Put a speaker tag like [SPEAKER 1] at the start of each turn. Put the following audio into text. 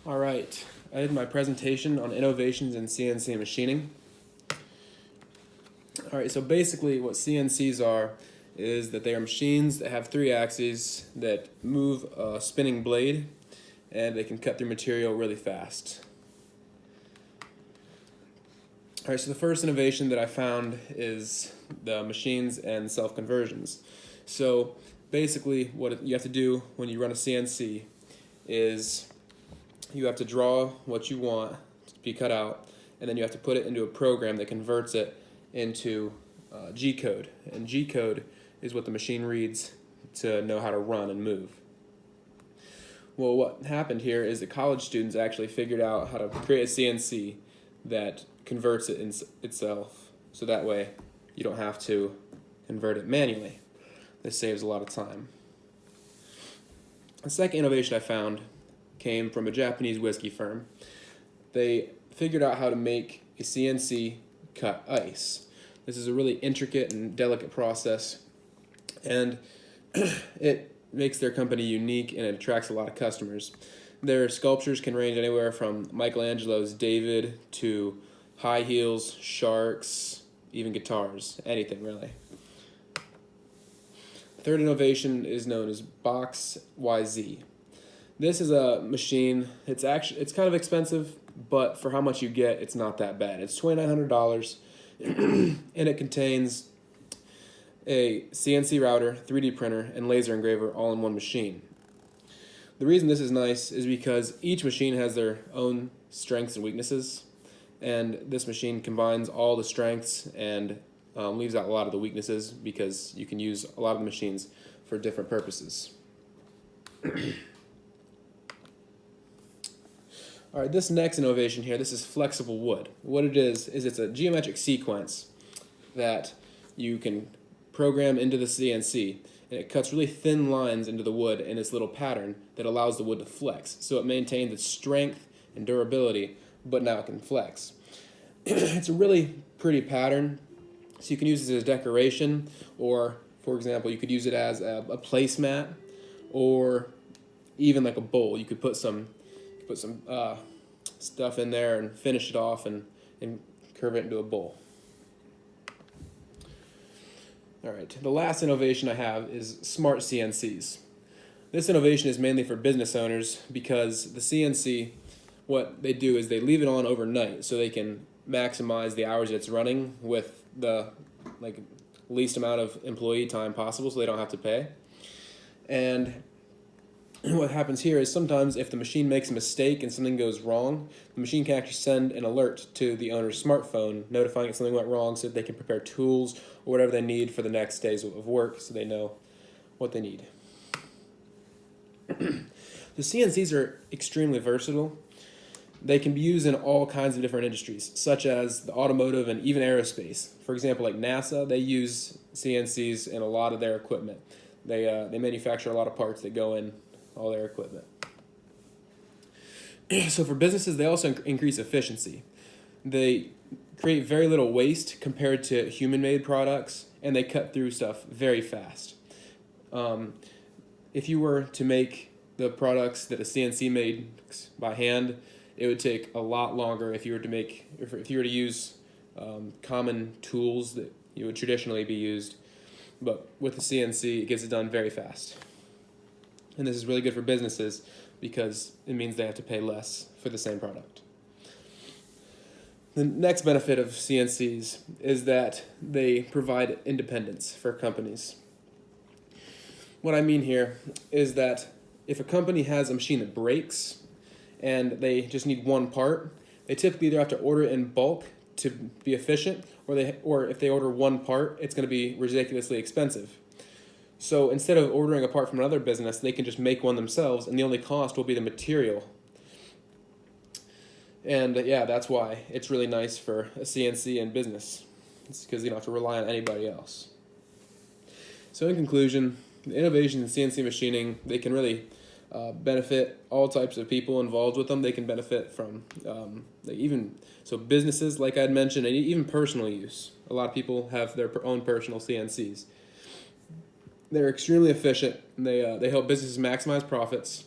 [SPEAKER 1] All right, I did my presentation on innovations in CNC machining. All right, so basically what CNCs are is that they are machines that have 3 axes that move a spinning blade, and they can cut through material really fast. All right, so the first innovation that I found is the machines and self-conversions. So basically what you have to do when you run a CNC is you have to draw what you want to be cut out, and then you have to put it into a program that converts it into G-code. And G-code is what the machine reads to know how to run and move. Well, what happened here is that college students actually figured out how to create a CNC that converts it in itself, so that way you don't have to convert it manually. This saves a lot of time. The second innovation I found came from a Japanese whiskey firm. They figured out how to make a CNC cut ice. This is a really intricate and delicate process, and it makes their company unique and it attracts a lot of customers. Their sculptures can range anywhere from Michelangelo's David to high heels, sharks, even guitars, anything really. The third innovation is known as Box YZ. This is a machine. It's kind of expensive, but for how much you get, it's not that bad. It's $2,900, and it contains a CNC router, 3D printer, and laser engraver all in one machine. The reason this is nice is because each machine has their own strengths and weaknesses, and this machine combines all the strengths and leaves out a lot of the weaknesses because you can use a lot of the machines for different purposes. All right, this next innovation here, this is flexible wood. What it is it's a geometric sequence that you can program into the CNC, and it cuts really thin lines into the wood in this little pattern that allows the wood to flex. So it maintains its strength and durability, but now it can flex. It's a really pretty pattern, so you can use it as decoration, or for example, you could use it as a placemat, or even like a bowl. You could put some stuff in there and finish it off and curve it into a bowl. All right, the last innovation I have is smart CNCs. This innovation is mainly for business owners because the CNC, what they do is they leave it on overnight so they can maximize the hours it's running with the least amount of employee time possible so they don't have to pay. And what happens here is sometimes if the machine makes a mistake and something goes wrong, the machine can actually send an alert to the owner's smartphone notifying that something went wrong so that they can prepare tools or whatever they need for the next days of work so they know what they need. The CNCs are extremely versatile. They can be used in all kinds of different industries, such as the automotive and even aerospace. For example, like NASA, they use CNCs in a lot of their equipment. They manufacture a lot of parts that go in all their equipment. So for businesses, they also increase efficiency. They create very little waste compared to human-made products, and they cut through stuff very fast. If you were to make the products that a CNC made by hand, it would take a lot longer if you were to use common tools that you would traditionally be used. But with the CNC, it gets it done very fast. And this is really good for businesses because it means they have to pay less for the same product. The next benefit of CNCs is that they provide independence for companies. What I mean here is that if a company has a machine that breaks and they just need one part, they typically either have to order it in bulk to be efficient, or if they order one part, it's going to be ridiculously expensive. So instead of ordering a part from another business, they can just make one themselves, and the only cost will be the material. And that's why it's really nice for a CNC in business. It's because you don't have to rely on anybody else. So in conclusion, the innovations in CNC machining, they can really benefit all types of people involved with them. They can benefit from businesses, like I had mentioned, and even personal use. A lot of people have their own personal CNCs. They're extremely efficient. They help businesses maximize profits,